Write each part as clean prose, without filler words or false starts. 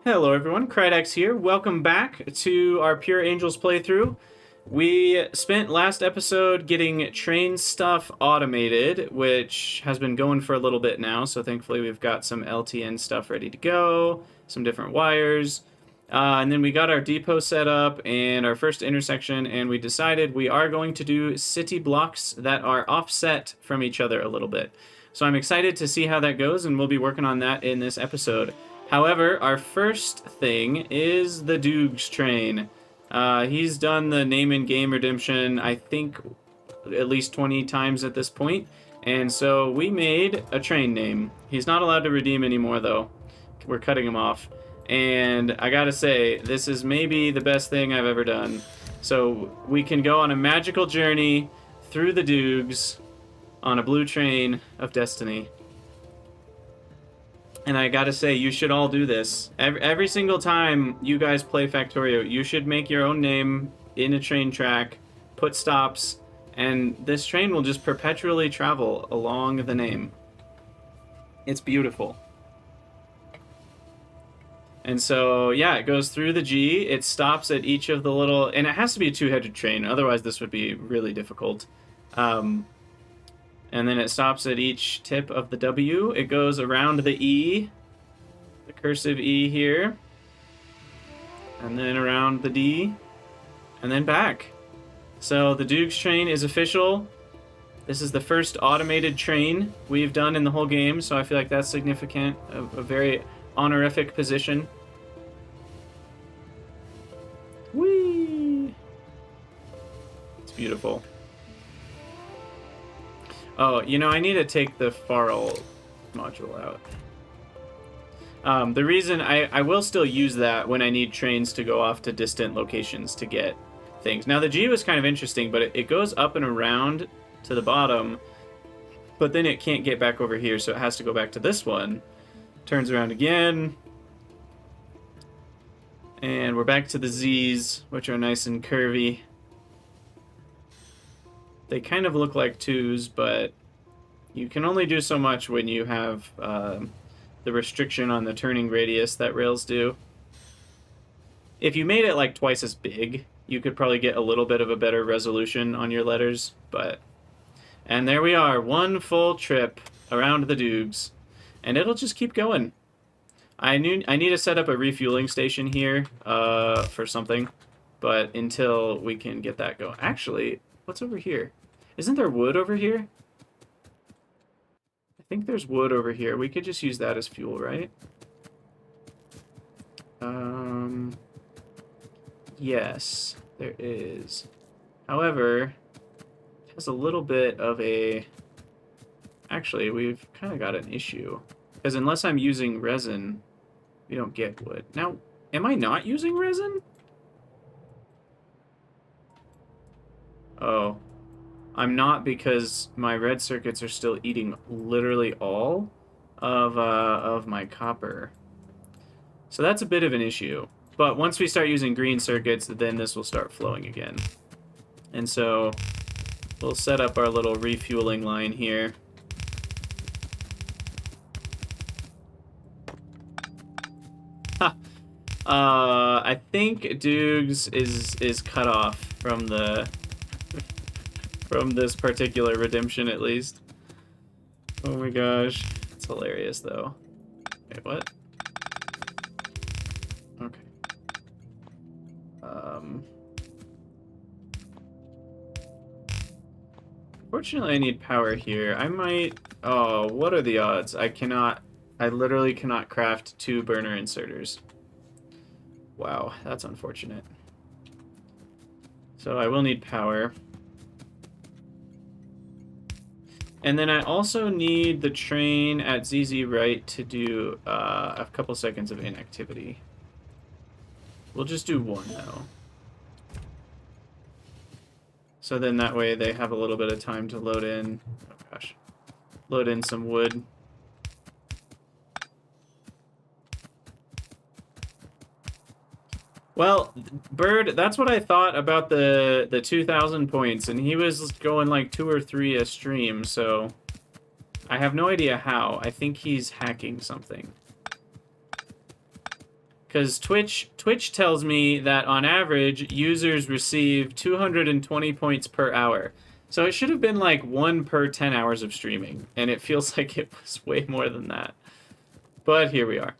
Hello everyone, Krydex here. Welcome back to our Pure Angels playthrough. We spent last episode getting train stuff automated, which has been going for a little bit now, so thankfully we've got some LTN stuff ready to go, some different wires, and then we got our depot set up and our first intersection, and we decided we are going to do city blocks that are offset from each other a little bit. So I'm excited to see how that goes, and we'll be working on that in this episode. However, our first thing is the Doogs train. He's done the name and game redemption, I think, at least 20 times at this point. And so we made a train name. He's not allowed to redeem anymore, though. We're cutting him off. And I gotta say, this is maybe the best thing I've ever done. So we can go on a magical journey through the Doogs on a blue train of destiny. And I gotta say, you should all do this. Every single time you guys play Factorio, you should make your own name in a train track, put stops, and this train will just perpetually travel along the name. It's beautiful. And so, yeah, it goes through the G, it stops at each of the little... And it has to be a two-headed train, otherwise this would be really difficult. And then it stops at each tip of the W. It goes around the E, the cursive E here, and then around the D, and then back. So the Doogs train is official. This is the first automated train we've done in the whole game, so I feel like that's significant, a very honorific position. Whee! It's beautiful. Oh, you know, I need to take the Farl module out. The reason I will still use that when I need trains to go off to distant locations to get things. Now, the G was kind of interesting, but it goes up and around to the bottom, but then it can't get back over here, so it has to go back to this one. Turns around again. And we're back to the Z's, which are nice and curvy. They kind of look like twos, but you can only do so much when you have the restriction on the turning radius that rails do. If you made it like twice as big, you could probably get a little bit of a better resolution on your letters, but... And there we are, one full trip around the Doogs. And it'll just keep going. I need to set up a refueling station here for something, but until we can get that going. Actually, what's over here? Isn't there wood over here? I think there's wood over here. We could just use that as fuel, right? Yes, there is. However, it has a little bit of a... Actually, we've kind of got an issue. Because unless I'm using resin, we don't get wood. Now, am I not using resin? Oh. I'm not, because my red circuits are still eating literally all of my copper. So that's a bit of an issue. But once we start using green circuits, then this will start flowing again. And so we'll set up our little refueling line here. Ha! I think Doogs is cut off from the... from this particular redemption, at least. Oh my gosh. It's hilarious, though. Wait, what? Okay. Fortunately, I need power here. I might... Oh, what are the odds? I literally cannot craft 2 burner inserters. Wow, that's unfortunate. So I will need power. And then I also need the train at ZZ right to do a couple seconds of inactivity. We'll just do 1, though. So then that way they have a little bit of time to load in... Oh, gosh. Load in some wood. Well, Bird, that's what I thought about the 2,000 points, and he was going like 2 or 3 a stream, so I have no idea how. I think he's hacking something. Because Twitch tells me that on average, users receive 220 points per hour. So it should have been like 1 per 10 hours of streaming, and it feels like it was way more than that. But here we are.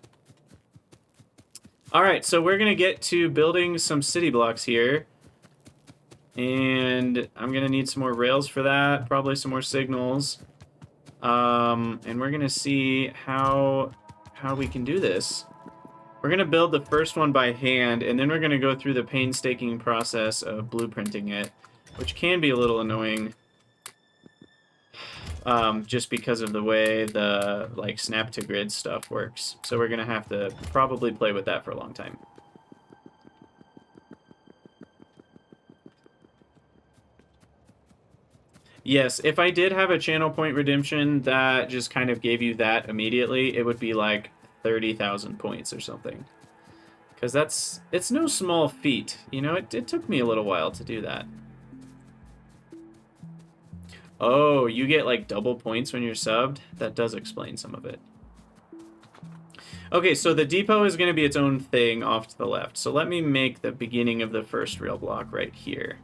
Alright, so we're going to get to building some city blocks here. And I'm going to need some more rails for that, probably some more signals. And we're going to see how we can do this. We're going to build the first one by hand, and then we're going to go through the painstaking process of blueprinting it, which can be a little annoying, just because of the way the like snap to grid stuff works. So we're going to have to probably play with that for a long time. Yes, if I did have a channel point redemption that just kind of gave you that immediately, it would be like 30,000 points or something. Because it's no small feat. You know, it took me a little while to do that. Oh, you get like double points when you're subbed? That does explain some of it. Okay, so the depot is going to be its own thing off to the left. So let me make the beginning of the first rail block right here.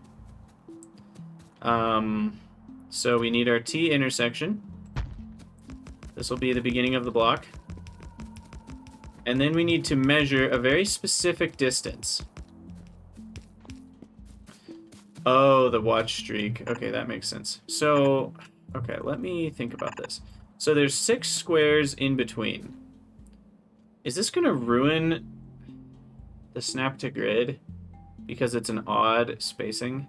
So we need our T intersection. This will be the beginning of the block. And then we need to measure a very specific distance. Oh, the watch streak. Okay, that makes sense. So, okay, let me think about this. So there's 6 squares in between. Is this going to ruin the snap to grid because it's an odd spacing?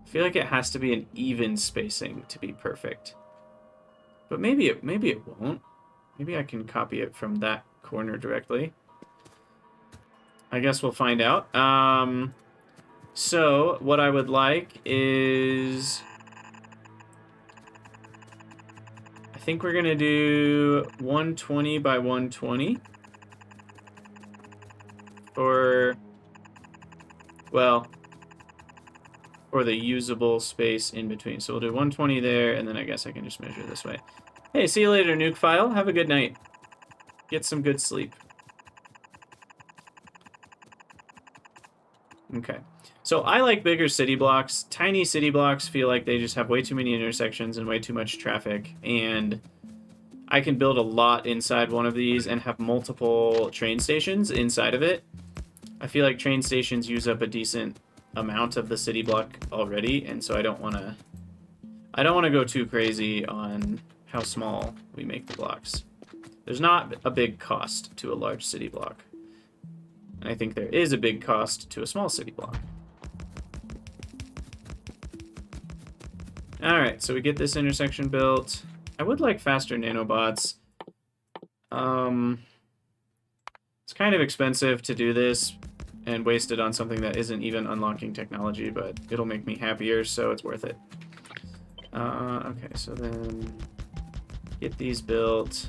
I feel like it has to be an even spacing to be perfect. But maybe it won't. Maybe I can copy it from that corner directly. I guess we'll find out. So what I would like is, I think we're gonna do 120 by 120 for, well, for the usable space in between. So we'll do 120 there, and then I guess I can just measure this way. Hey, see you later, Nuke File. Have a good night. Get some good sleep. Okay. So I like bigger city blocks. Tiny city blocks feel like they just have way too many intersections and way too much traffic, and I can build a lot inside one of these and have multiple train stations inside of it. I feel like train stations use up a decent amount of the city block already, and so I don't want to go too crazy on how small we make the blocks. There's not a big cost to a large city block, and I think there is a big cost to a small city block. Alright, so we get this intersection built. I would like faster nanobots. It's kind of expensive to do this and waste it on something that isn't even unlocking technology, but it'll make me happier, so it's worth it. Okay, so then get these built.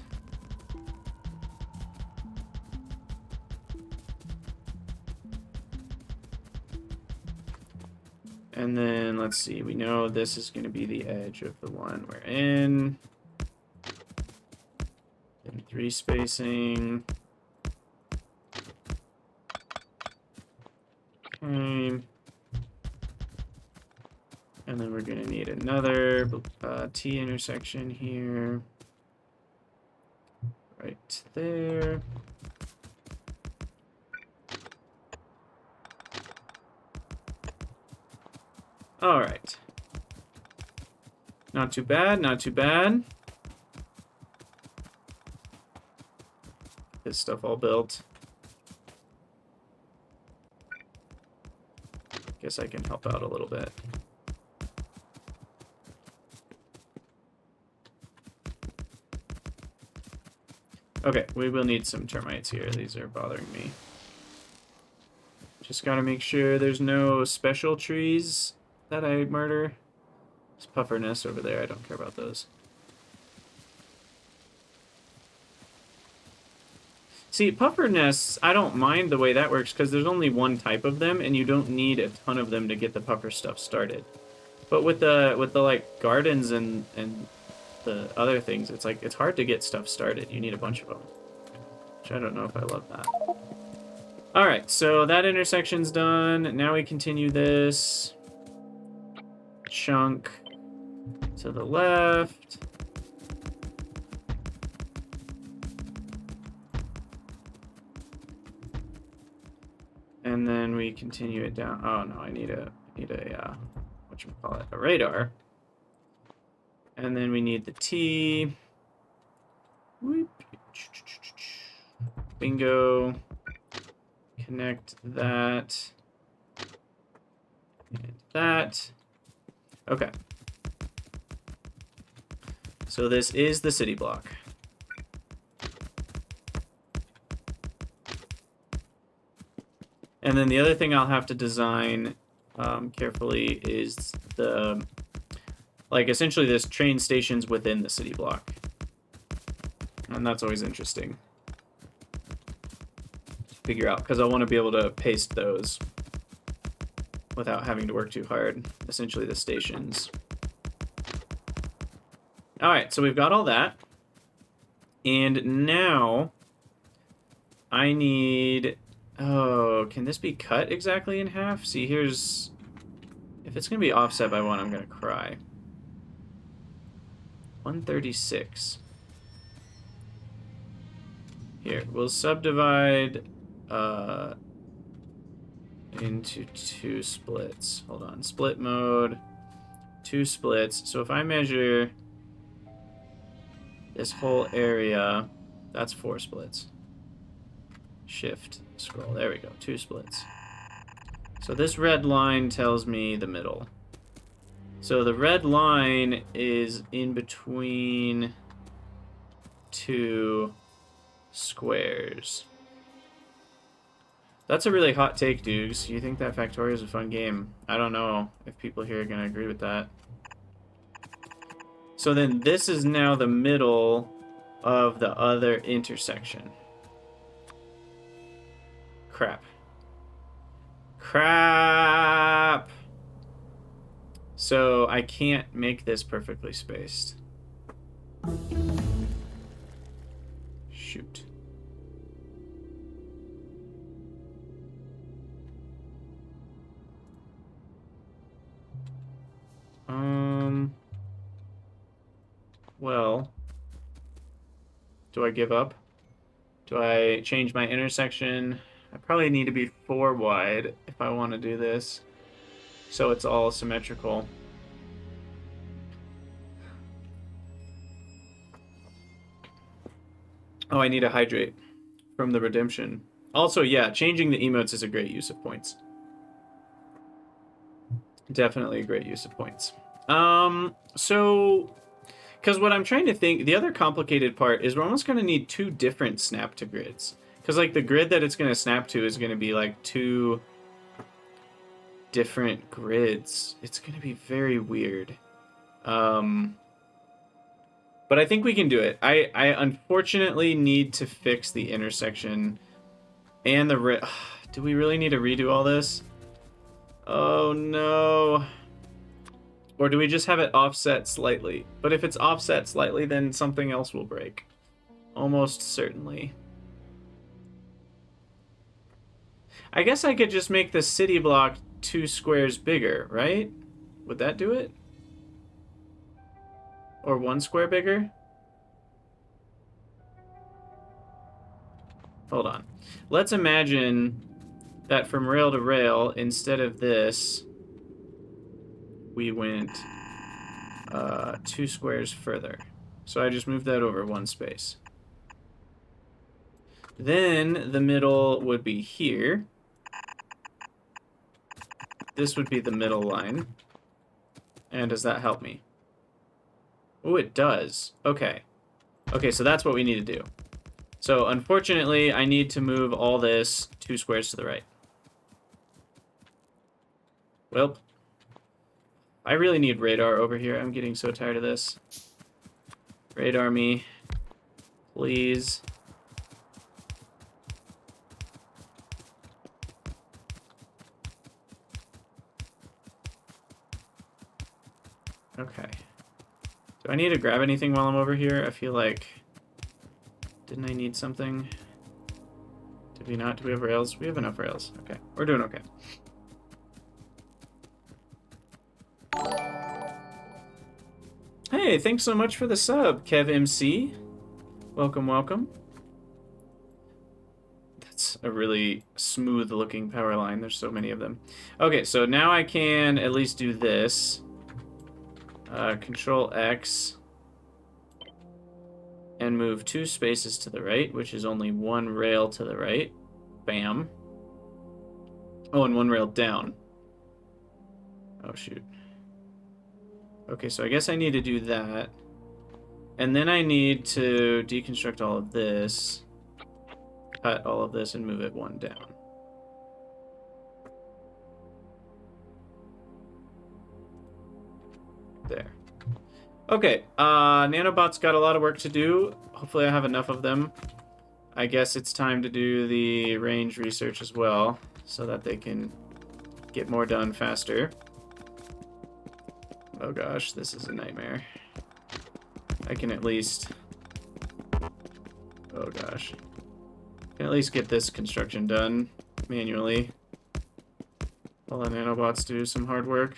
And then, let's see, we know this is going to be the edge of the one we're in. Then 3 spacing. Okay. And then we're going to need another T intersection here. Right there. All right. Not too bad, not too bad. This stuff all built. Guess I can help out a little bit. Okay, we will need some termites here. These are bothering me. Just gotta make sure there's no special trees that I murder. There's puffer nests over there. I don't care about those. See, puffer nests, I don't mind the way that works because there's only one type of them, and you don't need a ton of them to get the puffer stuff started. But with the like gardens and the other things, it's like, it's hard to get stuff started. You need a bunch of them. Which I don't know if I love that. Alright, so that intersection's done. Now we continue this chunk to the left. And then we continue it down. Oh no, I need a whatchamacallit, a radar. And then we need the T. Whoop. Bingo. Connect that. And that. Okay. So this is the city block. And then the other thing I'll have to design carefully is the, like, essentially this train stations within the city block. And that's always interesting to figure out, because I want to be able to paste those without having to work too hard. Essentially the stations. Alright, so we've got all that. And now I need... Oh, can this be cut exactly in half? See, here's... If it's going to be offset by 1, I'm going to cry. 136. Here, we'll subdivide into 2 splits. Hold on, split mode, 2 splits. So if I measure this whole area, that's 4 splits. Shift, scroll, there we go, 2 splits. So this red line tells me the middle. So the red line is in between 2 squares. That's a really hot take, Dukes. You think that Factorio is a fun game? I don't know if people here are going to agree with that. So then this is now the middle of the other intersection. Crap. Crap! So I can't make this perfectly spaced. Shoot. Well, do I give up? Do I change my intersection? I probably need to be 4 wide if I want to do this, so it's all symmetrical. Oh, I need a hydrate from the redemption. Also, yeah, changing the emotes is a great use of points. Definitely a great use of points. So, because what I'm trying to think, the other complicated part is we're almost going to need 2 different snap to grids. Because, like, the grid that it's going to snap to is going to be, like, 2 different grids. It's going to be very weird. But I think we can do it. I unfortunately need to fix the intersection and the... Do we really need to redo all this? Oh, no. Or do we just have it offset slightly? But if it's offset slightly, then something else will break. Almost certainly. I guess I could just make the city block 2 squares bigger, right? Would that do it? Or 1 square bigger? Hold on. Let's imagine that from rail to rail, instead of this, we went 2 squares further. So I just moved that over 1 space. Then the middle would be here. This would be the middle line. And does that help me? Oh, it does. Okay. Okay, so that's what we need to do. So unfortunately, I need to move all this 2 squares to the right. Well, I really need radar over here. I'm getting so tired of this. Radar me, please. Okay. Do I need to grab anything while I'm over here? I feel like... Didn't I need something? Did we not? Do we have rails? We have enough rails. Okay. We're doing okay. Hey, thanks so much for the sub, KevMC. Welcome, welcome. That's a really smooth looking power line. There's so many of them. Okay, so now I can at least do this. Control X. And move 2 spaces to the right, which is only 1 rail to the right. Bam. Oh, and 1 rail down. Oh, shoot. Okay, so I guess I need to do that. And then I need to deconstruct all of this. Cut all of this and move it 1 down. There. Okay, Nanobots got a lot of work to do. Hopefully I have enough of them. I guess it's time to do the range research as well, so that they can get more done faster. Oh gosh, this is a nightmare. I can at least... Oh gosh. I can at least get this construction done manually. While the Nanobots do some hard work.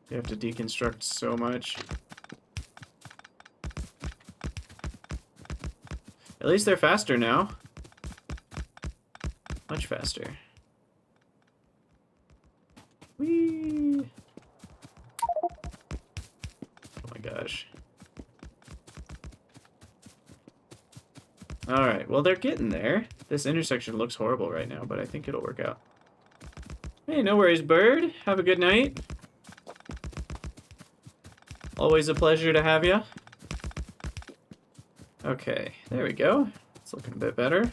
You have to deconstruct so much. At least they're faster now. Much faster. Whee! Oh my gosh. Alright, well they're getting there. This intersection looks horrible right now, but I think it'll work out. Hey, no worries, bird. Have a good night. Always a pleasure to have you. Okay, there we go. It's looking a bit better.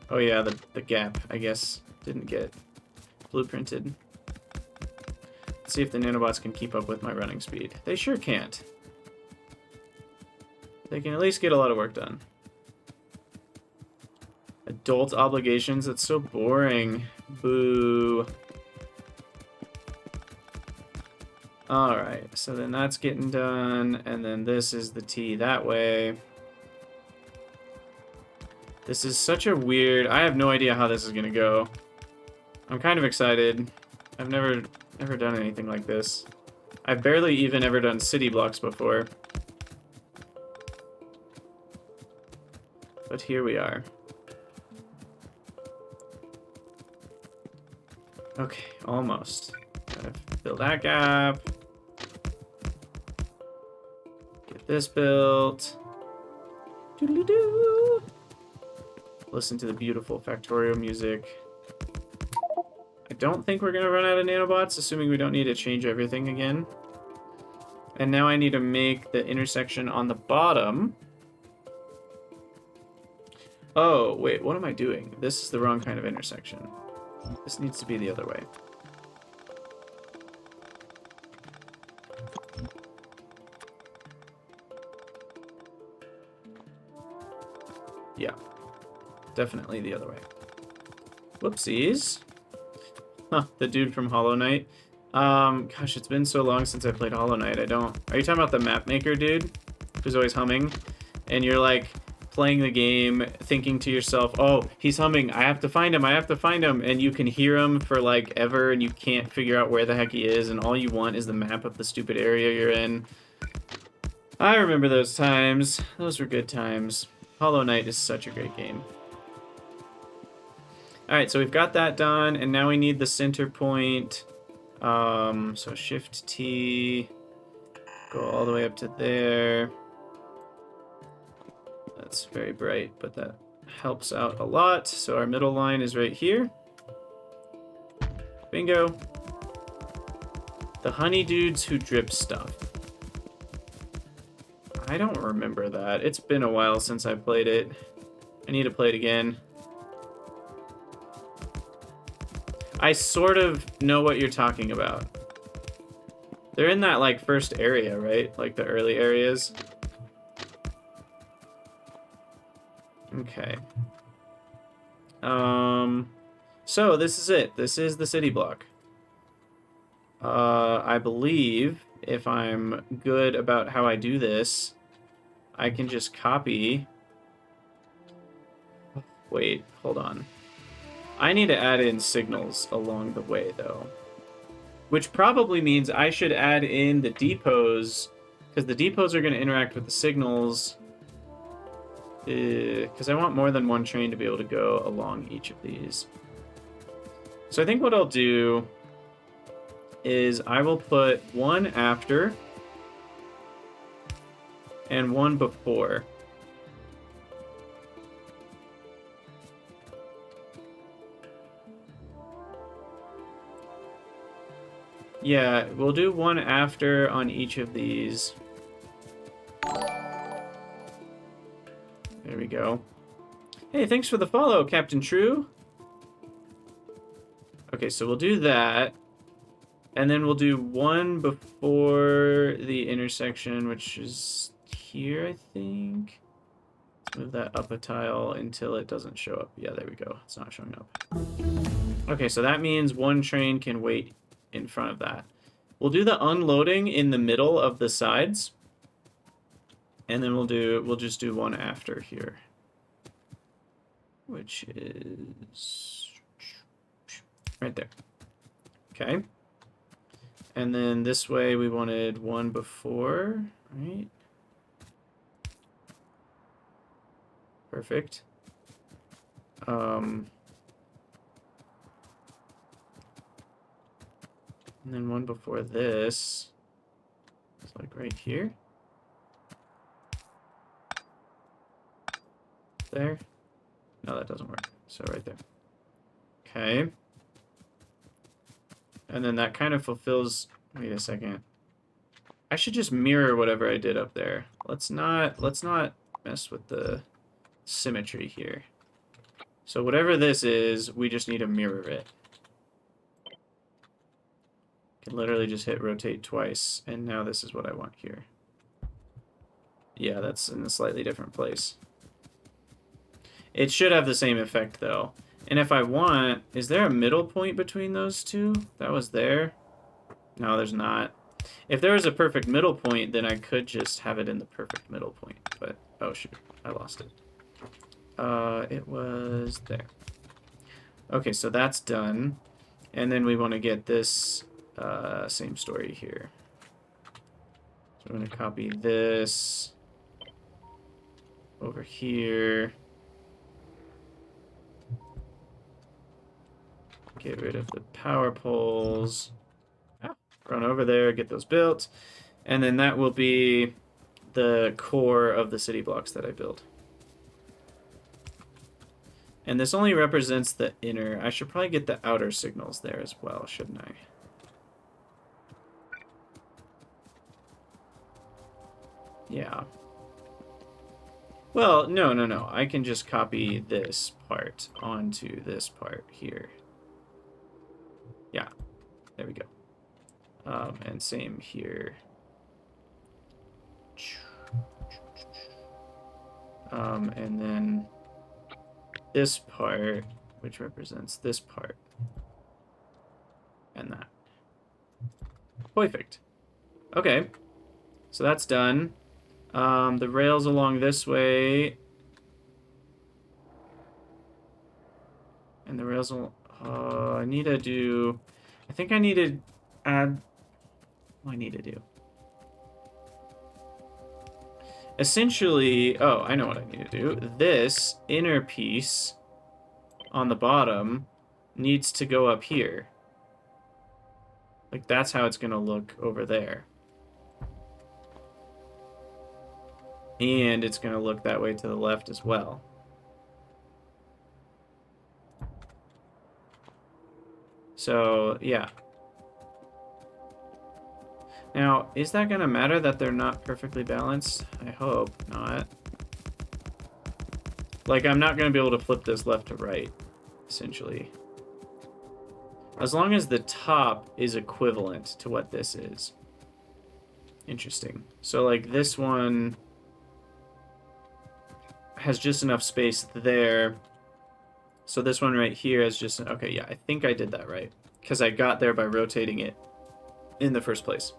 Oh yeah, the gap, I guess, didn't get blueprinted. Let's see if the Nanobots can keep up with my running speed. They sure can't. They can at least get a lot of work done. Adult obligations, that's so boring. Boo. Alright, so then that's getting done, and then this is the T that way. This is such a weird... I have no idea how this is gonna go. I'm kind of excited. I've never done anything like this. I've barely even ever done city blocks before. But here we are. Okay, almost. Gotta fill that gap. Get this built. Doo-doo-doo. Listen to the beautiful Factorio music. I don't think we're gonna run out of nanobots, assuming we don't need to change everything again. And now I need to make the intersection on the bottom. Oh, wait, what am I doing? This is the wrong kind of intersection. This needs to be the other way. Yeah, definitely the other way. Whoopsies. Huh, the dude from Hollow Knight. Gosh, it's been so long since I played Hollow Knight. Are you talking about the map maker dude who's always humming? And you're like playing the game thinking to yourself, oh, he's humming, I have to find him, and you can hear him for like ever and you can't figure out where the heck he is, and all you want is the map of the stupid area you're in. I remember those times. Those were good times. Hollow Knight is such a great game. Alright, so we've got that done, and now we need the center point. So Shift T, go all the way up to there. That's very bright, but that helps out a lot. So our middle line is right here. Bingo. The honey dudes who drip stuff. I don't remember that. It's been a while since I played it. I need to play it again. I sort of know what you're talking about. They're in that, like, first area, right? Like, the early areas. Okay. So this is it. This is the city block. I believe if I'm good about how I do this, I can just copy. Wait, hold on. I need to add in signals along the way, though. Which probably means I should add in the depots, because the depots are going to interact with the signals. Because I want more than one train to be able to go along each of these. So I think what I'll do is I will put one after and one before. Yeah, we'll do one after on each of these. There we go. Hey, thanks for the follow, Captain True. Okay, so we'll do that. And then we'll do one before the intersection, which is here, I think. Let's move that up a tile until it doesn't show up. Yeah, there we go. It's not showing up. Okay, so that means one train can wait in front of that. We'll do the unloading in the middle of the sides. And then we'll just do one after here. Which is right there. Okay. And then this way we wanted one before, right? Perfect. And then one before this. It's like right here. There. No, that doesn't work. So right there. Okay. And then that kind of fulfills... Wait a second. I should just mirror whatever I did up there. Let's not mess with the symmetry here. So whatever this is, we just need to mirror it. Can literally just hit rotate twice, and now this is what I want here. Yeah, that's in a slightly different place. It should have the same effect, though. And if I want... Is there a middle point between those two? That was there? No, there's not. If there was a perfect middle point, then I could just have it in the perfect middle point. But, oh shoot, I lost it. It was there. Okay, so that's done. And then we want to get this same story here. So I'm going to copy this over here. Get rid of the power poles. Run over there, get those built. And then that will be the core of the city blocks that I build. And this only represents the inner. I should probably get the outer signals there as well, shouldn't I? Yeah. Well, no. I can just copy this part onto this part here. Yeah, there we go. And same here. And then this part, which represents this part. And that. Perfect. Okay. So that's done. The rails along this way. And the rails along... I need to do... I think I need to add... What do I need to do? Essentially... Oh, I know what I need to do. This inner piece on the bottom needs to go up here. Like, that's how it's going to look over there. And it's going to look that way to the left as well. So, yeah. Now, is that going to matter that they're not perfectly balanced? I hope not. Like, I'm not going to be able to flip this left to right, essentially. As long as the top is equivalent to what this is. Interesting. So, like, this one has just enough space there So this one right here is just, okay, yeah, I think I did that right. Because I got there by rotating it in the first place.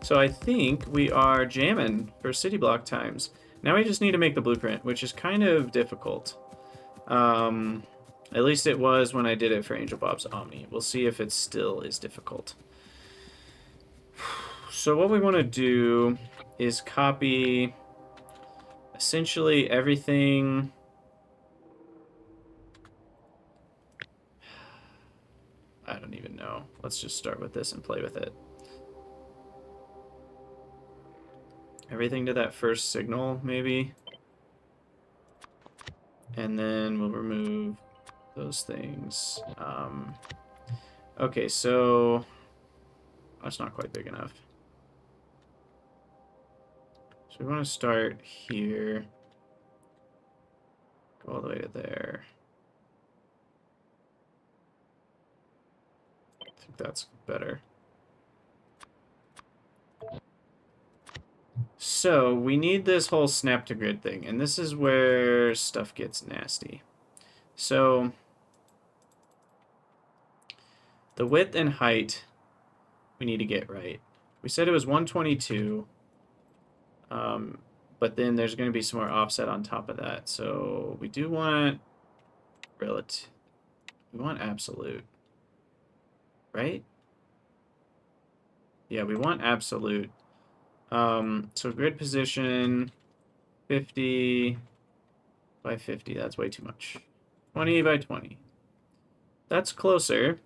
So I think we are jamming for city block times. Now we just need to make the blueprint, which is kind of difficult. At least it was when I did it for Angel Bob's Omni. We'll see if it still is difficult. So what we want to do is copy essentially everything. I don't even know. Let's just start with this and play with it. Everything to that first signal, maybe. And then we'll remove those things. Okay, so that's not quite big enough. So we want to start here. Go all the way to there. I think that's better. So we need this whole snap to grid thing, and this is where stuff gets nasty. So the width and height we need to get right. We said it was 122, but then there's going to be some more offset on top of that. So we do want relative. We want absolute, right? Yeah, we want absolute. So grid position 50 by 50. That's way too much. 20 by 20. That's closer.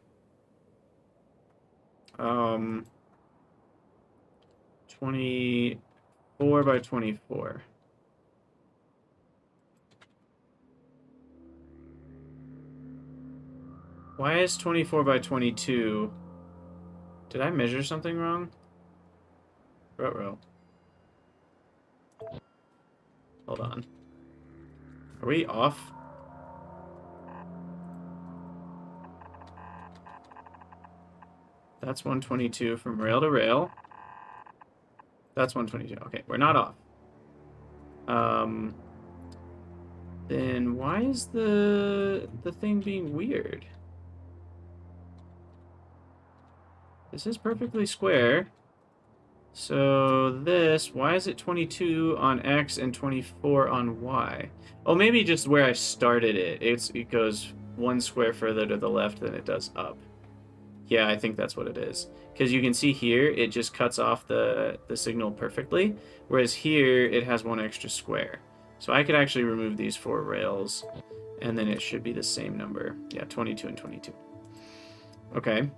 24 by 24. Why is 24 by 22? Did I measure something wrong? Ruh-roh. Hold on. Are we off? That's 122 from rail to rail. That's 122. Okay, we're not off. Then why is the thing being weird? This is perfectly square. So this, why is it 22 on X and 24 on Y? Oh, maybe just where I started it. It goes one square further to the left than it does up. Yeah, I think that's what it is. Because you can see here, it just cuts off the signal perfectly. Whereas here, it has one extra square. So I could actually remove these 4 rails, and then it should be the same number. Yeah, 22 and 22. Okay.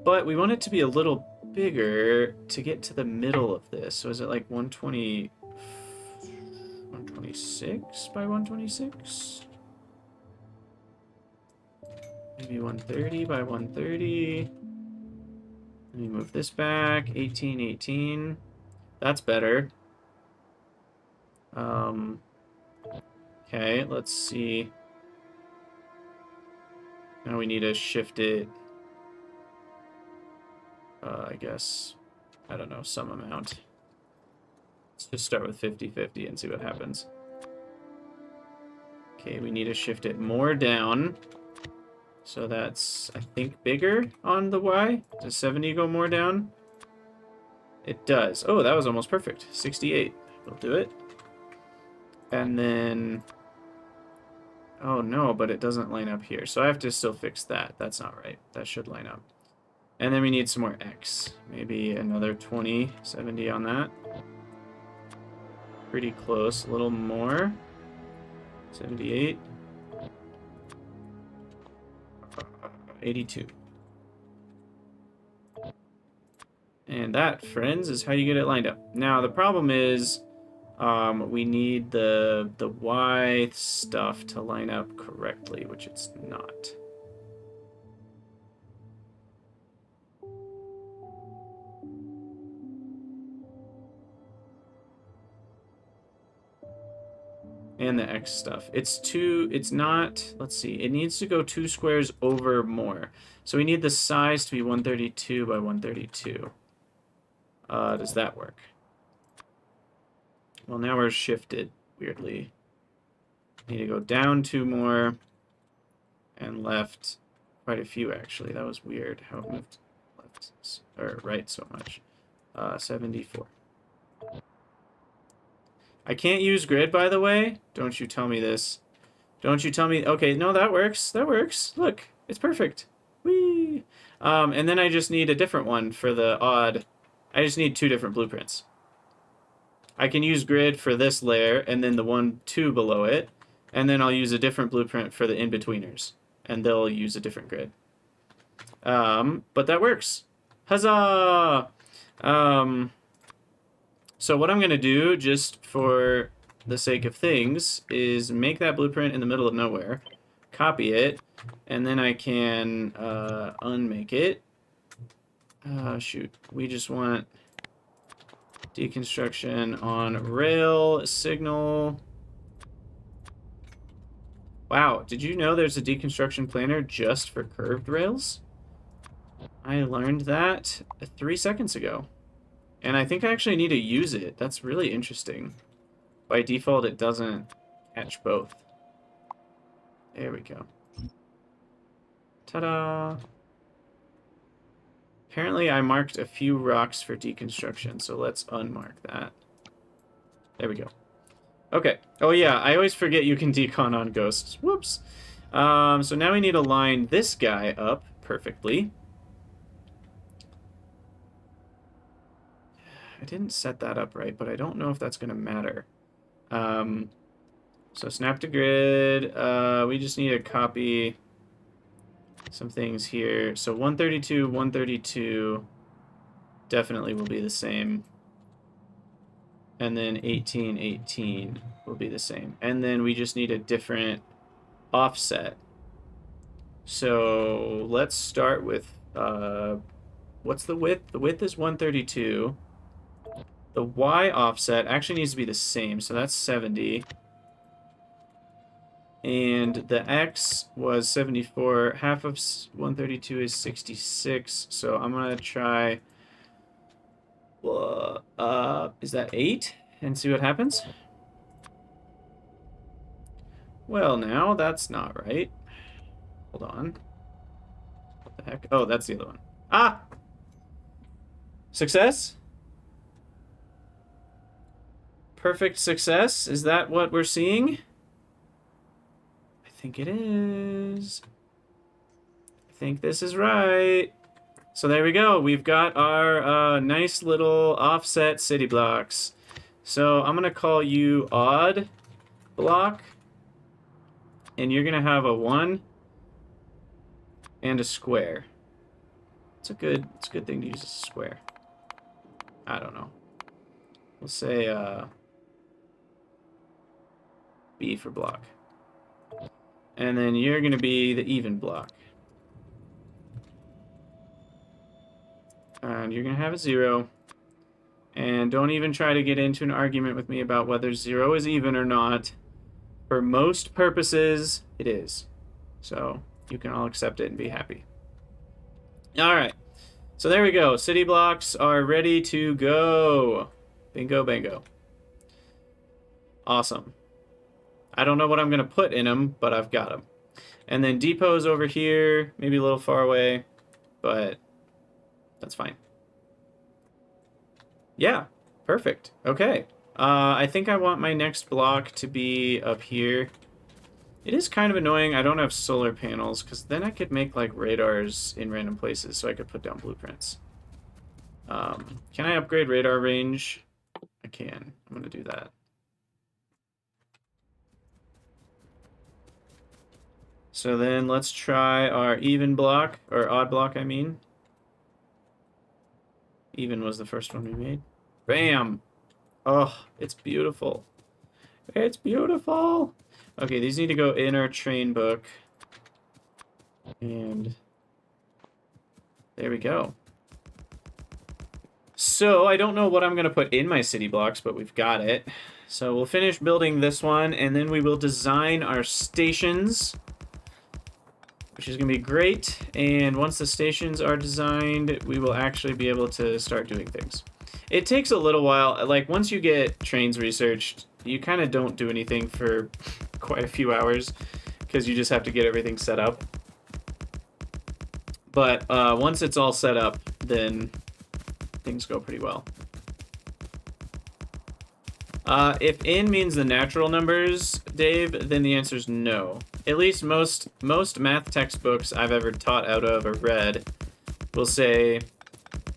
But we want it to be a little bigger to get to the middle of this. So is it like 126 by 126? Maybe 130 by 130. Let me move this back. 18, 18. That's better. Okay, let's see. Now we need to shift it. I guess, I don't know, some amount. Let's just start with 50-50 and see what happens. Okay, we need to shift it more down. So that's, I think, bigger on the Y. Does 70 go more down? It does. Oh, that was almost perfect. 68. We'll do it. And then... Oh, no, but it doesn't line up here. So I have to still fix that. That's not right. That should line up. And then we need some more X. Maybe another 20, 70 on that. Pretty close. A little more. 78. 82. And that, friends, is how you get it lined up. Now, the problem is we need the Y stuff to line up correctly, which it's not. And the X stuff. It's not, let's see, it needs to go 2 squares over more. So we need the size to be 132 by 132. Does that work? Well, now we're shifted, weirdly. Need to go down 2 more. And left quite a few, actually. That was weird how it moved left or right so much. 74. I can't use grid, by the way. Don't you tell me this. Don't you tell me... Okay, no, that works. That works. Look, it's perfect. Whee! And then I just need a different one for the odd... I just need 2 different blueprints. I can use grid for this layer, and then the 1, 2 below it. And then I'll use a different blueprint for the in-betweeners. And they'll use a different grid. But that works. Huzzah! So what I'm going to do, just for the sake of things, is make that blueprint in the middle of nowhere, copy it, and then I can unmake it. Shoot. We just want deconstruction on rail, signal. Wow, did you know there's a deconstruction planner just for curved rails? I learned that 3 seconds ago. And I think I actually need to use it. That's really interesting. By default, it doesn't catch both. There we go. Ta-da! Apparently, I marked a few rocks for deconstruction, so let's unmark that. There we go. Okay. Oh, yeah, I always forget you can decon on ghosts. Whoops. So now we need to line this guy up perfectly. I didn't set that up right, but I don't know if that's going to matter. So snap to grid. We just need to copy some things here. So 132, 132 definitely will be the same. And then 18, 18 will be the same. And then we just need a different offset. So let's start with, what's the width? The width is 132. The Y offset actually needs to be the same, so that's 70. And the X was 74. Half of 132 is 66. So I'm going to try... is that 8? And see what happens? Well, now, that's not right. Hold on. What the heck? Oh, that's the other one. Ah! Success? Perfect success? Is that what we're seeing? I think it is. I think this is right. So there we go. We've got our nice little offset city blocks. So I'm going to call you odd block. And you're going to have a 1 and a square. It's a good thing to use as a square. I don't know. We'll say B for block. And then you're going to be the even block. And you're going to have a 0. And don't even try to get into an argument with me about whether 0 is even or not. For most purposes, it is. So you can all accept it and be happy. All right. So there we go. City blocks are ready to go. Bingo, bango. Awesome. I don't know what I'm going to put in them, but I've got them. And then depots over here, maybe a little far away, but that's fine. Yeah, perfect. Okay. I think I want my next block to be up here. It is kind of annoying I don't have solar panels, because then I could make like radars in random places, so I could put down blueprints. Can I upgrade radar range? I can. I'm going to do that. So then let's try our even block, or odd block, I mean. Even was the first one we made. Bam! Oh, it's beautiful. It's beautiful! Okay, these need to go in our train book. And there we go. So, I don't know what I'm going to put in my city blocks, but we've got it. So, we'll finish building this one, and then we will design our stations, which is going to be great. And once the stations are designed, we will actually be able to start doing things. It takes a little while. Like, once you get trains researched, you kind of don't do anything for quite a few hours because you just have to get everything set up. But once it's all set up, then things go pretty well. If n means the natural numbers, Dave, then the answer is no. At least most math textbooks I've ever taught out of or read will say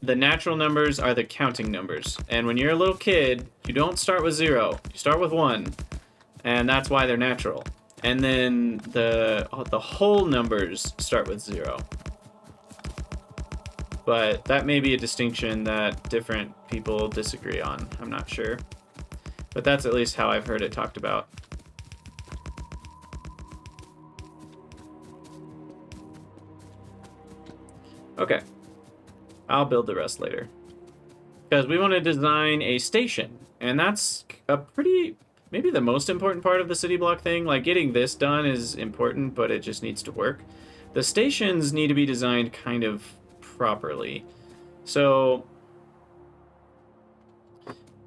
the natural numbers are the counting numbers. And when you're a little kid, you don't start with 0. You start with 1. And that's why they're natural. And then the whole numbers start with 0. But that may be a distinction that different people disagree on. I'm not sure. But that's at least how I've heard it talked about. Okay. I'll build the rest later. Because we want to design a station. And that's a pretty, maybe the most important part of the city block thing. Like, getting this done is important, but it just needs to work. The stations need to be designed kind of properly. So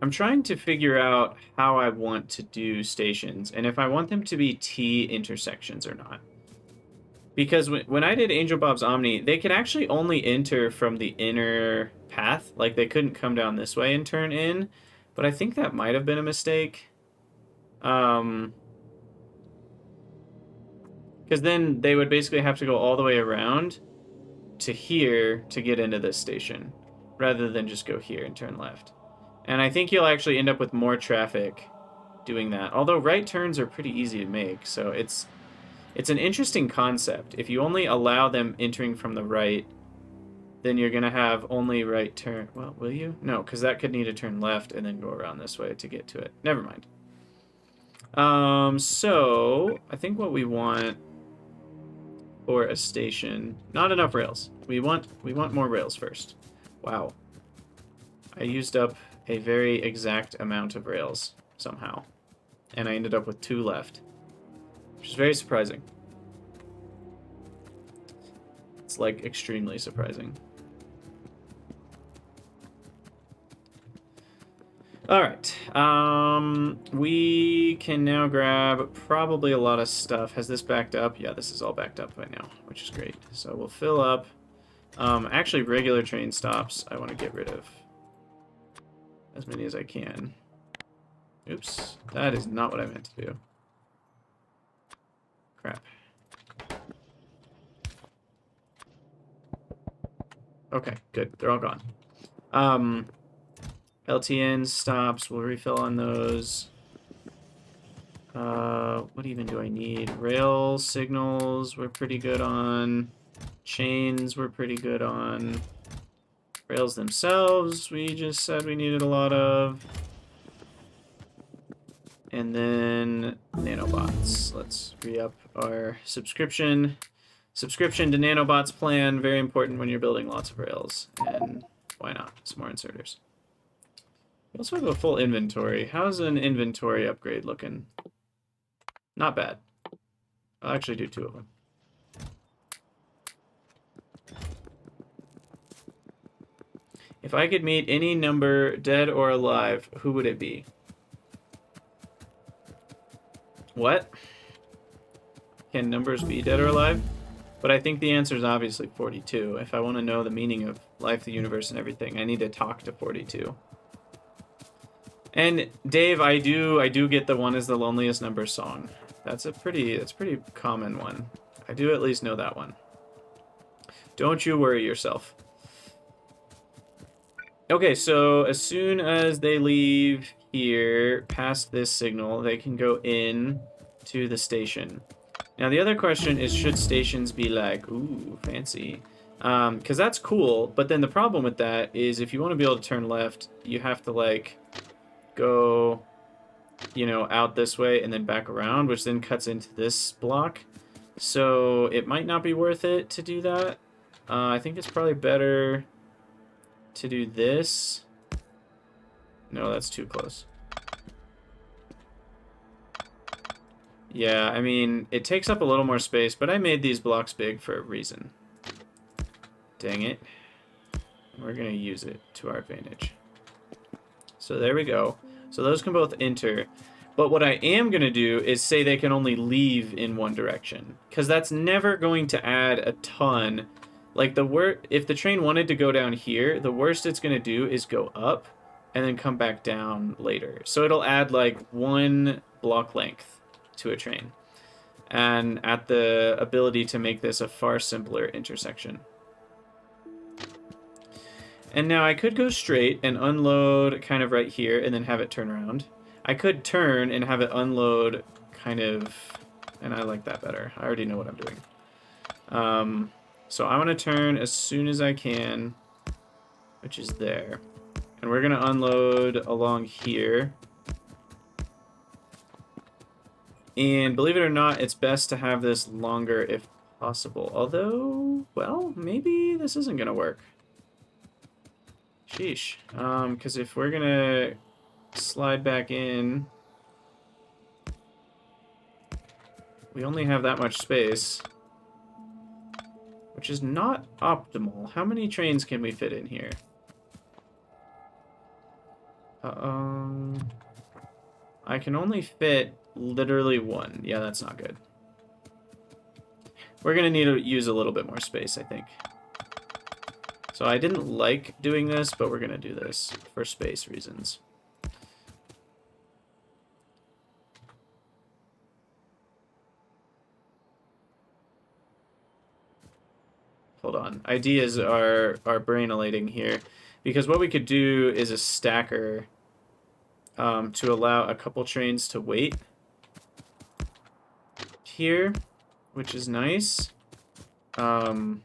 I'm trying to figure out how I want to do stations and if I want them to be T intersections or not. Because when I did Angel Bob's Omni, they could actually only enter from the inner path. Like, they couldn't come down this way and turn in. But I think that might have been a mistake. Because then they would basically have to go all the way around to here to get into this station, rather than just go here and turn left. And I think you'll actually end up with more traffic doing that. Although right turns are pretty easy to make, so it's an interesting concept. If you only allow them entering from the right, then you're going to have only right turn. Well, will you? No, because that could need to turn left and then go around this way to get to it. Never mind. So I think what we want for a station, not enough rails. We want more rails first. Wow. I used up a very exact amount of rails somehow. And I ended up with 2 left, which is very surprising. It's like extremely surprising. All right. We can now grab probably a lot of stuff. Has this backed up? Yeah, this is all backed up right now, which is great. So we'll fill up. Actually, regular train stops I want to get rid of as many as I can. Oops, that is not what I meant to do. Crap. Okay, good. They're all gone. LTN stops. We'll refill on those. What even do I need? Rail signals we're pretty good on. Chains we're pretty good on. Rails themselves we just said we needed a lot of. And then nanobots. Let's re-up our subscription. Subscription to nanobots plan. Very important when you're building lots of rails. And why not? Some more inserters. We also have a full inventory. How's an inventory upgrade looking? Not bad. I'll actually do 2 of them. If I could meet any number, dead or alive, who would it be? What? Can numbers be dead or alive? But I think the answer is obviously 42. If I want to know the meaning of life, the universe, and everything, I need to talk to 42. And Dave, I do get the one is the loneliest number song. That's a pretty common one. I do at least know that one. Don't you worry yourself. Okay, so as soon as they leave here, past this signal, they can go in to the station. Now the other question is, should stations be like, ooh, fancy? Because that's cool, but then the problem with that is if you want to be able to turn left, you have to like go, you know, out this way and then back around, which then cuts into this block. So it might not be worth it to do that. I think it's probably better to do this. No, that's too close. Yeah, I mean, it takes up a little more space, but I made these blocks big for a reason. Dang it. We're going to use it to our advantage. So there we go. So those can both enter. But what I am going to do is say they can only leave in one direction, because that's never going to add a ton. Like, if the train wanted to go down here, the worst it's going to do is go up and then come back down later. So it'll add like 1 block length to a train, and at the ability to make this a far simpler intersection. And now I could go straight and unload kind of right here and then have it turn around. I could turn and have it unload kind of, and I like that better. I already know what I'm doing. So I want to turn as soon as I can, which is there. And we're going to unload along here. And believe it or not, it's best to have this longer if possible. Although, well, maybe this isn't going to work. Sheesh. Because if we're going to slide back in, we only have that much space, which is not optimal. How many trains can we fit in here? I can only fit literally 1. Yeah, that's not good. We're gonna need to use a little bit more space, I think. So I didn't like doing this, but we're gonna do this for space reasons. Hold on. Ideas are brain-elating here. Because what we could do is a stacker to allow a couple trains to wait here, which is nice. I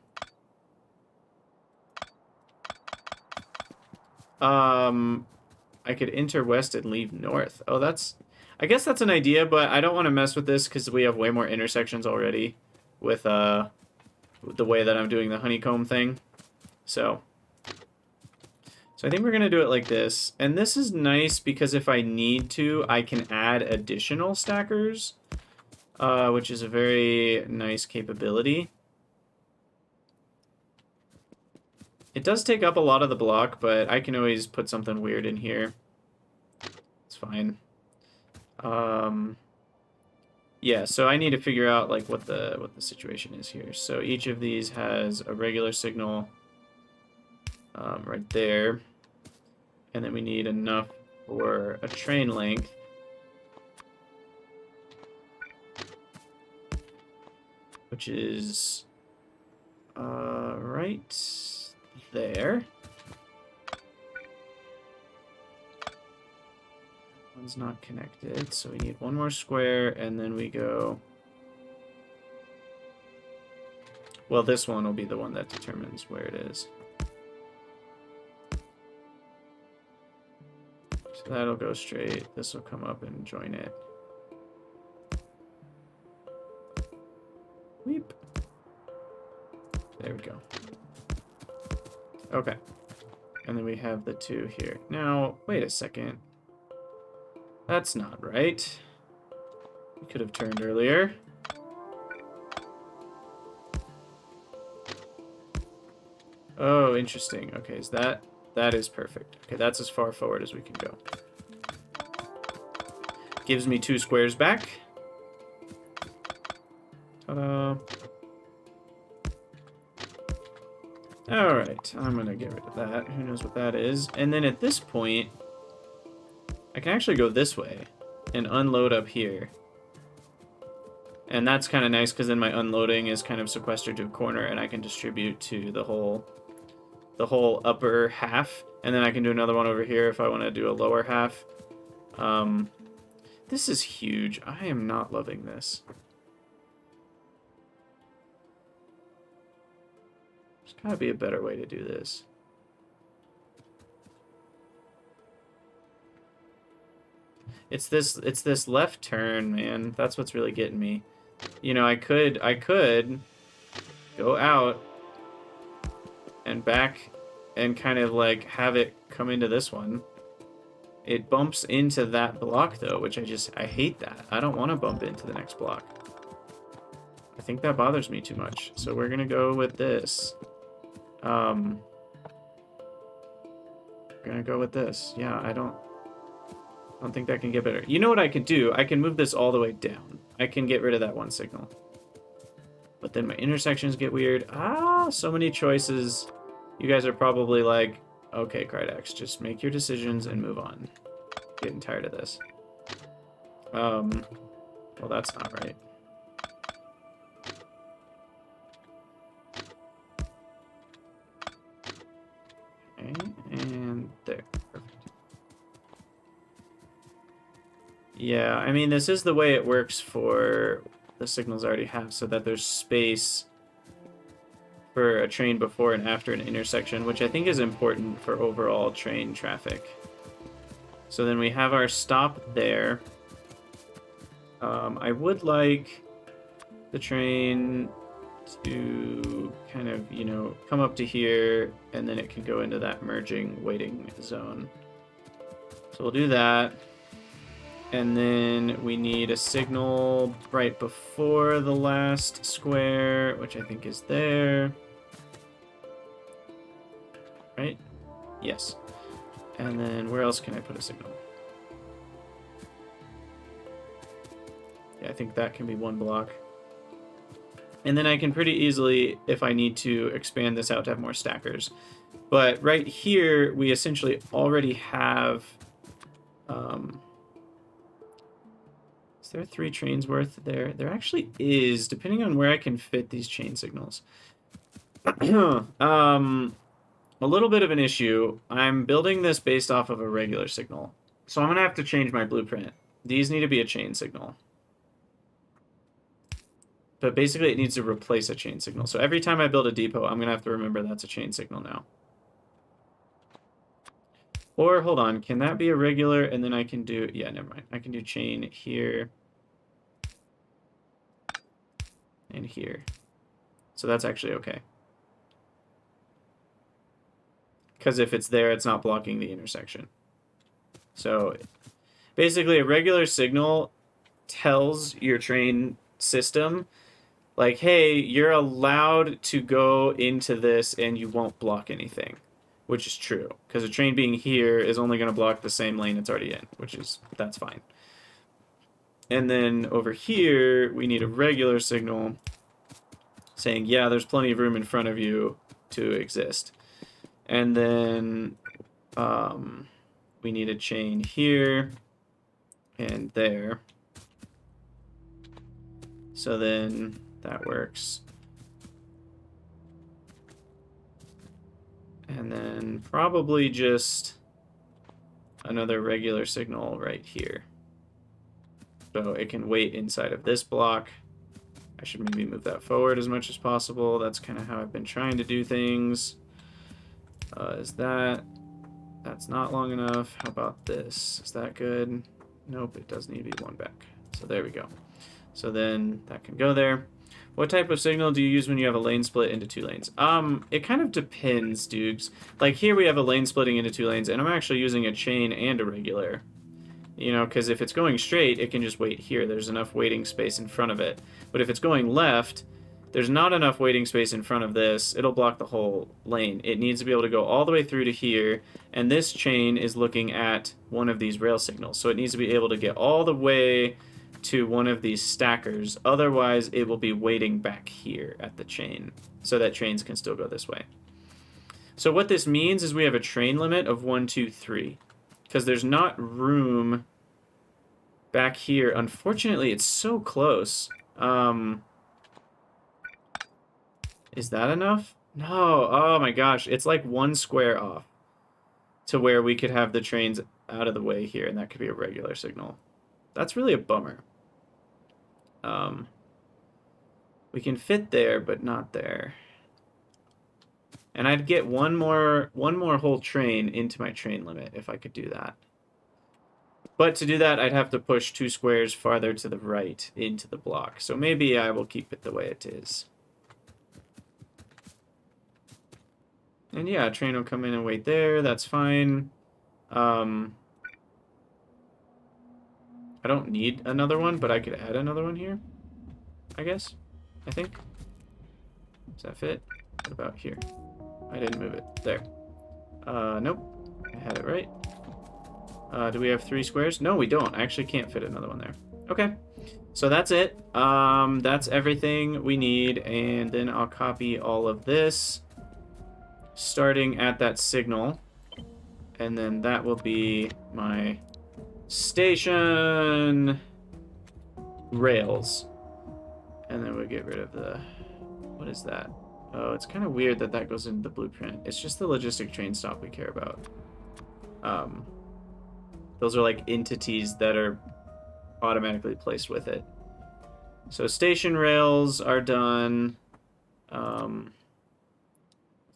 could enter west and leave north. Oh, I guess that's an idea, but I don't want to mess with this because we have way more intersections already with the way that I'm doing the honeycomb thing. So I think we're going to do it like this. And this is nice because if I need to, I can add additional stackers, which is a very nice capability. It does take up a lot of the block, but I can always put something weird in here. It's fine. Yeah, so I need to figure out like what the situation is here. So each of these has a regular signal right there. And then we need enough for a train length. Which is right there. One's not connected, so we need 1 more square, and then we go... Well, this one will be the one that determines where it is. So that'll go straight. This will come up and join it. Weep. There we go. Okay. And then we have the 2 here. Now, wait a second. That's not right. We could have turned earlier. Oh, interesting. Okay, is that is perfect. Okay, that's as far forward as we can go. Gives me 2 squares back. Ta-da. Alright, I'm gonna get rid of that. Who knows what that is? And then at this point, I can actually go this way and unload up here. And that's kind of nice because then my unloading is kind of sequestered to a corner and I can distribute to the whole upper half. And then I can do another one over here if I want to do a lower half. This is huge. I am not loving this. There's gotta be a better way to do this. It's this left turn, man. That's what's really getting me. You know, I could go out and back and kind of like have it come into this one. It bumps into that block though, which I hate that. I don't want to bump into the next block. I think that bothers me too much. So we're gonna go with this. We're gonna go with this. Yeah, I don't don't think that can get better. You know what I could do? I can move this all the way down. I can get rid of that one signal. But then my intersections get weird. Ah, so many choices. You guys are probably like, okay, Krydax, just make your decisions and move on. Getting tired of this. Well, that's not right. Okay, and there. Perfect. Yeah, I mean, this is the way it works for the signals I already have, so that there's space for a train before and after an intersection, which I think is important for overall train traffic. So then we have our stop there. I would like the train to kind of, you know, come up to here, and then it can go into that merging waiting zone. So we'll do that. And then we need a signal right before the last square, which I think is there. Right? Yes. And then where else can I put a signal? Yeah, I think that can be one block. And then I can pretty easily, if I need to, expand this out to have more stackers. But right here, we essentially already have... is there 3 trains worth there? There actually is, depending on where I can fit these chain signals. A little bit of an issue. I'm building this based off of a regular signal. So I'm going to have to change my blueprint. These need to be a chain signal. But basically it needs to replace a chain signal. So every time I build a depot, I'm going to have to remember that's a chain signal now. Or, hold on, can that be a regular? And then I can do, yeah, never mind. I can do chain here. And here. So that's actually okay. Because if it's there, it's not blocking the intersection. So basically a regular signal tells your train system, like, hey, you're allowed to go into this and you won't block anything, which is true. Because a train being here is only going to block the same lane it's already in, that's fine. And then over here, we need a regular signal saying, yeah, there's plenty of room in front of you to exist. And then we need a chain here and there. So then that works. And then probably just another regular signal right here. So it can wait inside of this block. I should maybe move that forward as much as possible. That's kind of how I've been trying to do things. That's not long enough. How about this? Is that good? Nope, it does need to be one back. So there we go. So then that can go there. What type of signal do you use when you have a lane split into 2 lanes? It kind of depends, dudes. Like here we have a lane splitting into 2 lanes, and I'm actually using a chain and a regular. You know, because if it's going straight, it can just wait here. There's enough waiting space in front of it. But if it's going left, there's not enough waiting space in front of this. It'll block the whole lane. It needs to be able to go all the way through to here, and this chain is looking at one of these rail signals. So it needs to be able to get all the way to one of these stackers. Otherwise, it will be waiting back here at the chain, so that trains can still go this way. So what this means is we have a train limit of 1, 2, 3. Because there's not room back here. Unfortunately, it's so close. Is that enough? No. Oh my gosh. It's like 1 square off to where we could have the trains out of the way here, and that could be a regular signal. That's really a bummer. We can fit there, but not there. And I'd get one more whole train into my train limit if I could do that. But to do that, I'd have to push 2 squares farther to the right into the block. So maybe I will keep it the way it is. And yeah, a train will come in and wait there. That's fine. I don't need another one, but I could add another one here, I guess. I think. Does that fit? What about here? I didn't move it. There. Nope. I had it right. Do we have 3 squares? No, we don't. I actually can't fit another one there. Okay. So that's it. That's everything we need. And then I'll copy all of this, starting at that signal. And then that will be my station rails. And then we'll get rid of the... What is that? Oh, it's kind of weird that that goes into the blueprint. It's just the logistic train stop we care about. Those are like entities that are automatically placed with it. So station rails are done. Let's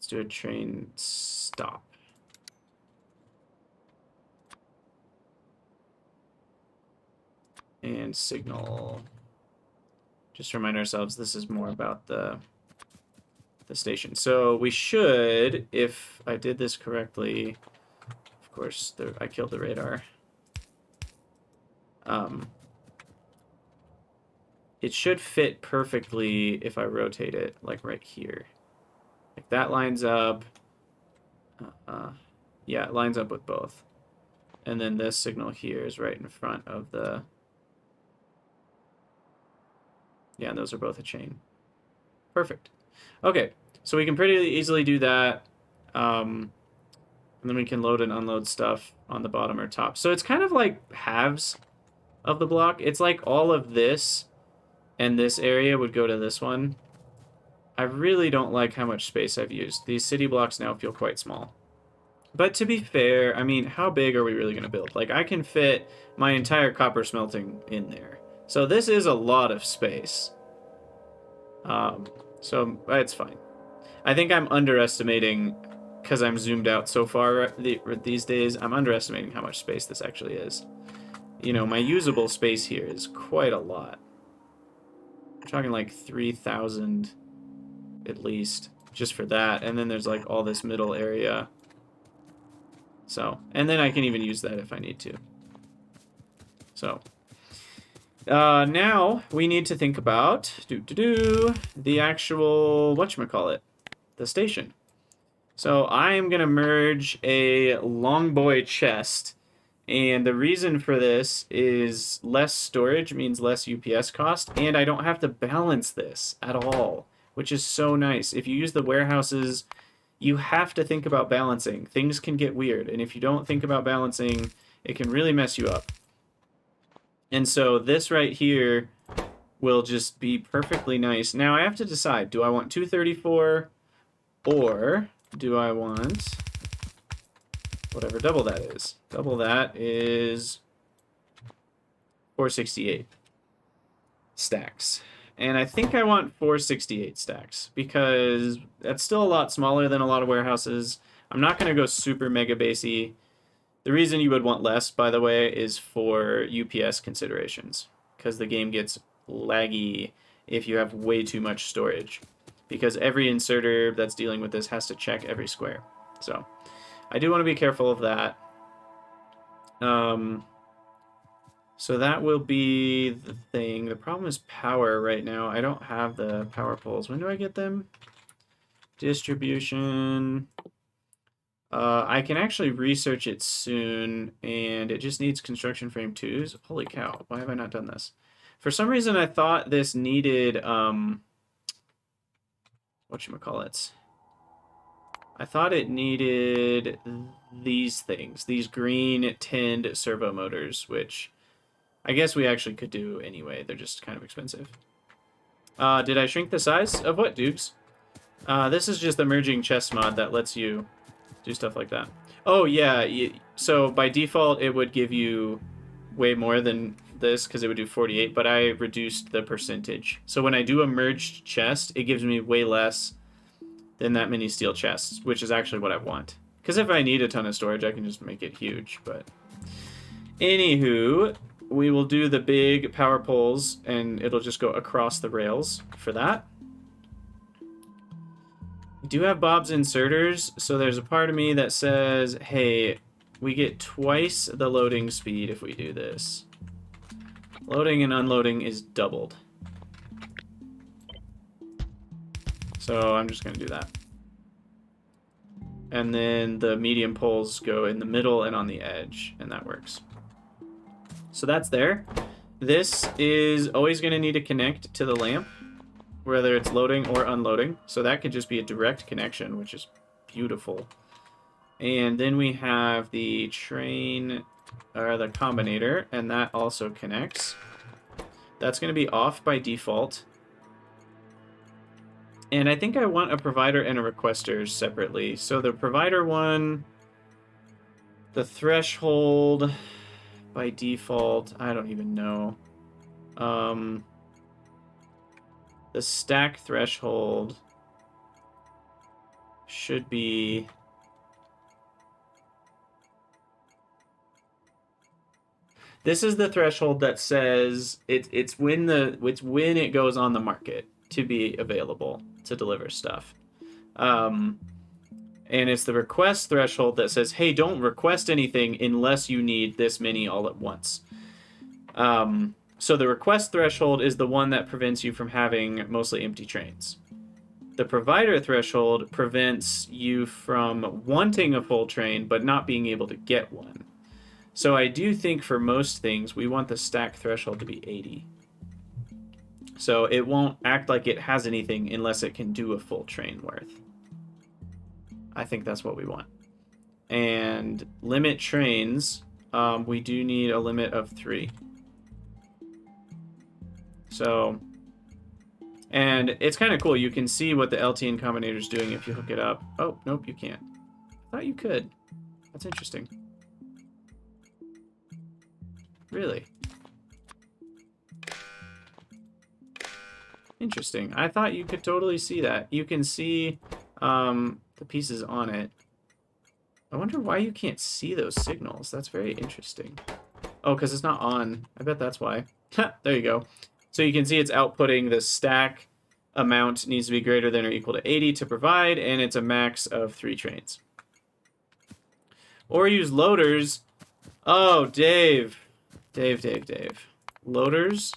do a train stop. And signal. Just remind ourselves this is more about the station. So we should, if I did this correctly, of course, I killed the radar. It should fit perfectly if I rotate it, like right here. Like that lines up. Yeah, it lines up with both. And then this signal here is right in front of the... Yeah, those are both a chain. Perfect. Okay, so we can pretty easily do that. And then we can load and unload stuff on the bottom or top. So it's kind of like halves of the block. It's like all of this and this area would go to this one. I really don't like how much space I've used. These city blocks now feel quite small. But to be fair, I mean, how big are we really going to build? Like, I can fit my entire copper smelting in there. So this is a lot of space. So it's fine. I think I'm underestimating, because I'm zoomed out so far these days, I'm underestimating how much space this actually is. You know, my usable space here is quite a lot. I'm talking like 3,000 at least, just for that. And then there's like all this middle area. So, and then I can even use that if I need to. So, now we need to think about the actual, whatchamacallit, the station. So I am going to merge a long boy chest. And the reason for this is less storage means less UPS cost. And I don't have to balance this at all, which is so nice. If you use the warehouses, you have to think about balancing. Things can get weird. And if you don't think about balancing, it can really mess you up. And so this right here will just be perfectly nice. Now I have to decide, do I want 234 or do I want whatever double that is? Double that is 468 stacks. And I think I want 468 stacks because that's still a lot smaller than a lot of warehouses. I'm not going to go super mega basey. The reason you would want less, by the way, is for UPS considerations, because the game gets laggy if you have way too much storage, because every inserter that's dealing with this has to check every square. So I do want to be careful of that. So that will be the thing. The problem is power right now. I don't have the power poles. When do I get them? Distribution. I can actually research it soon, and it just needs construction frame 2s. Holy cow, why have I not done this? For some reason, I thought this needed, whatchamacallit? I thought it needed these things, these green tinned servo motors, which I guess we actually could do anyway. They're just kind of expensive. Did I shrink the size of what, Dukes? This is just the merging chest mod that lets you do stuff like that. Oh, yeah. So by default, it would give you way more than this because it would do 48, but I reduced the percentage. So when I do a merged chest, it gives me way less than that many steel chests, which is actually what I want. Because if I need a ton of storage, I can just make it huge. But anywho, we will do the big power poles, and it'll just go across the rails for that. We do have Bob's inserters, so there's a part of me that says, hey, we get twice the loading speed if we do this. Loading and unloading is doubled. So I'm just going to do that. And then the medium poles go in the middle and on the edge, and that works. So that's there. This is always going to need to connect to the lamp, whether it's loading or unloading. So that could just be a direct connection, which is beautiful. And then we have the train, or the combinator, and that also connects. That's going to be off by default. And I think I want a provider and a requester separately. So the provider one, the threshold by default, I don't even know. The stack threshold should be... This is the threshold that says it's when it goes on the market to be available to deliver stuff. And it's the request threshold that says, hey, don't request anything unless you need this many all at once. So the request threshold is the one that prevents you from having mostly empty trains. The provider threshold prevents you from wanting a full train but not being able to get one. So I do think for most things, we want the stack threshold to be 80. So it won't act like it has anything unless it can do a full train worth. I think that's what we want. And limit trains, we do need a limit of 3. So, and it's kind of cool. You can see what the LTN Combinator is doing if you hook it up. Oh, nope, you can't. I thought you could. That's interesting. Really? Interesting. I thought you could totally see that. You can see the pieces on it. I wonder why you can't see those signals. That's very interesting. Oh, because it's not on. I bet that's why. There you go. So you can see it's outputting the stack amount needs to be greater than or equal to 80 to provide, and it's a max of 3 trains. Or use loaders. Oh, Dave. Dave. Loaders?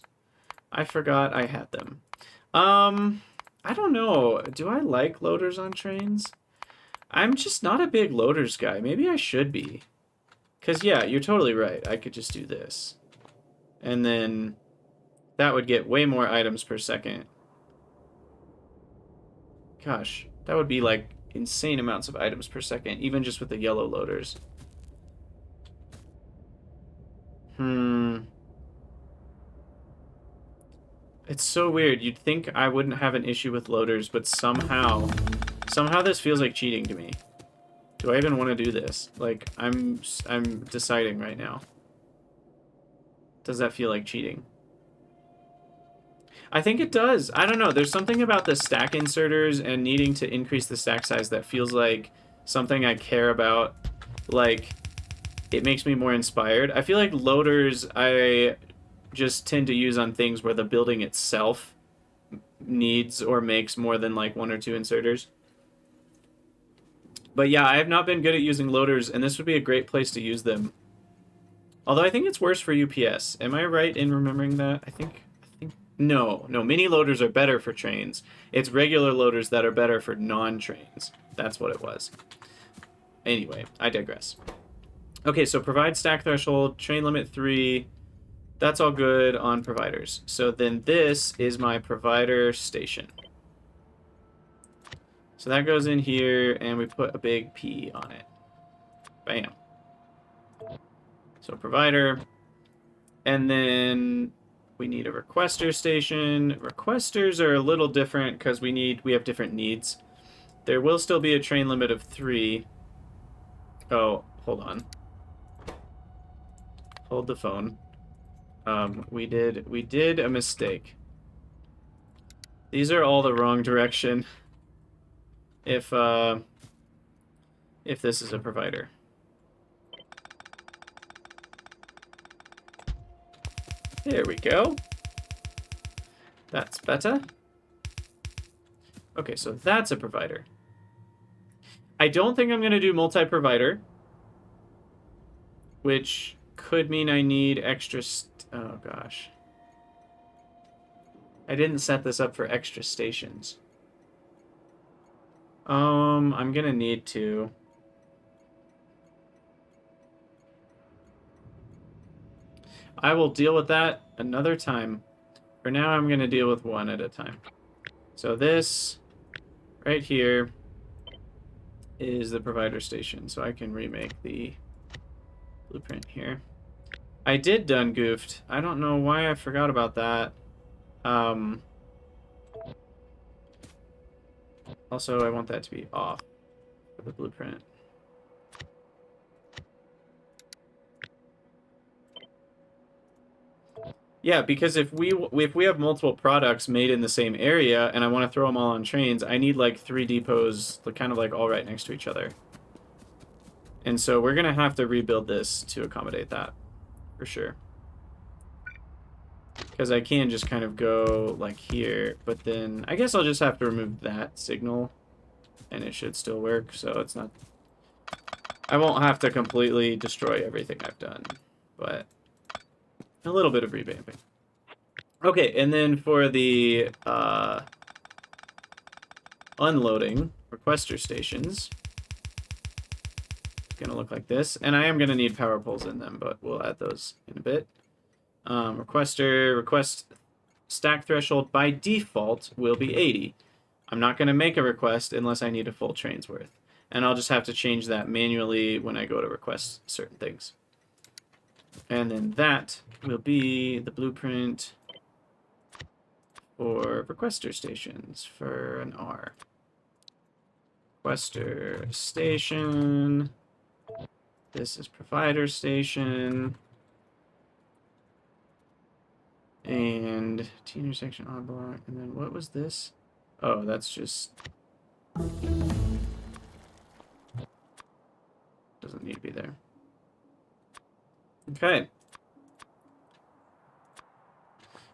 I forgot I had them. I don't know. Do I like loaders on trains? I'm just not a big loaders guy. Maybe I should be. Because, yeah, you're totally right. I could just do this. And then that would get way more items per second. Gosh, that would be like insane amounts of items per second, even just with the yellow loaders. It's so weird. You'd think I wouldn't have an issue with loaders, but somehow this feels like cheating to me. Do I even want to do this? Like, I'm deciding right now. Does that feel like cheating? I think it does. I don't know. There's something about the stack inserters and needing to increase the stack size that feels like something I care about. Like, it makes me more inspired. I feel like loaders I just tend to use on things where the building itself needs or makes more than like 1 or 2 inserters. But yeah, I have not been good at using loaders, and this would be a great place to use them. Although I think it's worse for UPS. Am I right in remembering that? I think no, mini loaders are better for trains. It's regular loaders that are better for non-trains. That's what it was. Anyway, I digress. Okay, so provide stack threshold, train limit 3. That's all good on providers. So then this is my provider station. So that goes in here, and we put a big P on it. Bam. So provider. And then we need a requester station. Requesters are a little different because we have different needs. There will still be a train limit of 3. Oh, hold on. Hold the phone. We did a mistake. These are all the wrong direction. If this is a provider. There we go. That's better. Okay, so that's a provider. I don't think I'm going to do multi-provider, which could mean I need extra... oh, gosh. I didn't set this up for extra stations. I'm going to need to. I will deal with that another time. For now, I'm going to deal with one at a time. So this right here is the provider station, so I can remake the blueprint here. I did done goofed. I don't know why I forgot about that. Also, I want that to be off for the blueprint. Yeah, because if we have multiple products made in the same area and I want to throw them all on trains, I need like 3 depots, kind of like all right next to each other. And so we're gonna have to rebuild this to accommodate that, for sure. Because I can just kind of go like here, but then I guess I'll just have to remove that signal, and it should still work. So it's not. I won't have to completely destroy everything I've done, but a little bit of revamping. Okay, and then for the unloading requester stations, it's gonna look like this, and I am gonna need power poles in them, but we'll add those in a bit. Request stack threshold by default will be 80. I'm not gonna make a request unless I need a full train's worth, and I'll just have to change that manually when I go to request certain things. And then that will be the blueprint for requester stations for an R. Requester station. This is provider station. And T intersection on block. And then what was this? Oh, that's just... doesn't need to be there. Okay.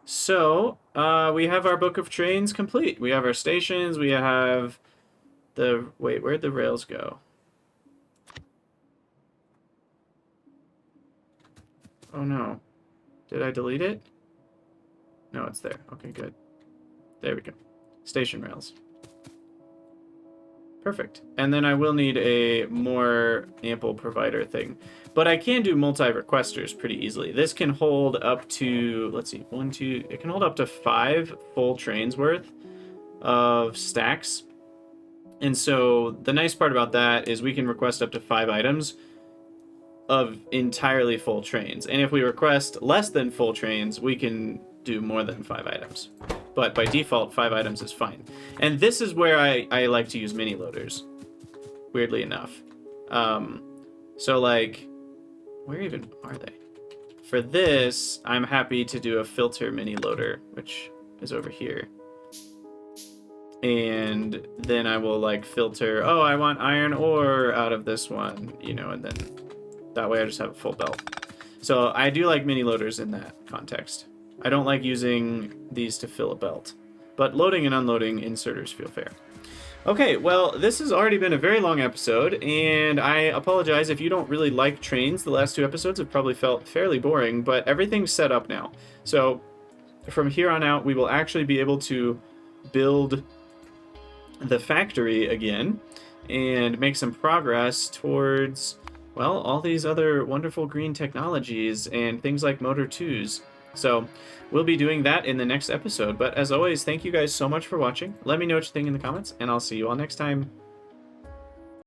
So, we have our book of trains complete. We have our stations, we have the... Wait, where'd the rails go? Oh no. Did I delete it? No, it's there. Okay, good. There we go. Station rails. Perfect. And then I will need a more ample provider thing. But I can do multi-requesters pretty easily. This can hold up to, let's see, 1, 2, it can hold up to 5 full trains worth of stacks. And so the nice part about that is we can request up to 5 items of entirely full trains. And if we request less than full trains, we can do more than 5 items. But by default, 5 items is fine. And this is where I like to use mini loaders, weirdly enough. So like, where even are they? For this, I'm happy to do a filter mini loader, which is over here. And then I will like filter, oh, I want iron ore out of this one, you know, and then that way I just have a full belt. So I do like mini loaders in that context. I don't like using these to fill a belt, but loading and unloading inserters feel fair. Okay, well, this has already been a very long episode, and I apologize if you don't really like trains. The last 2 episodes have probably felt fairly boring, but everything's set up now. So from here on out, we will actually be able to build the factory again and make some progress towards, well, all these other wonderful green technologies and things like Motor 2s. So we'll be doing that in the next episode. But as always, thank you guys so much for watching. Let me know what you think in the comments, and I'll see you all next time.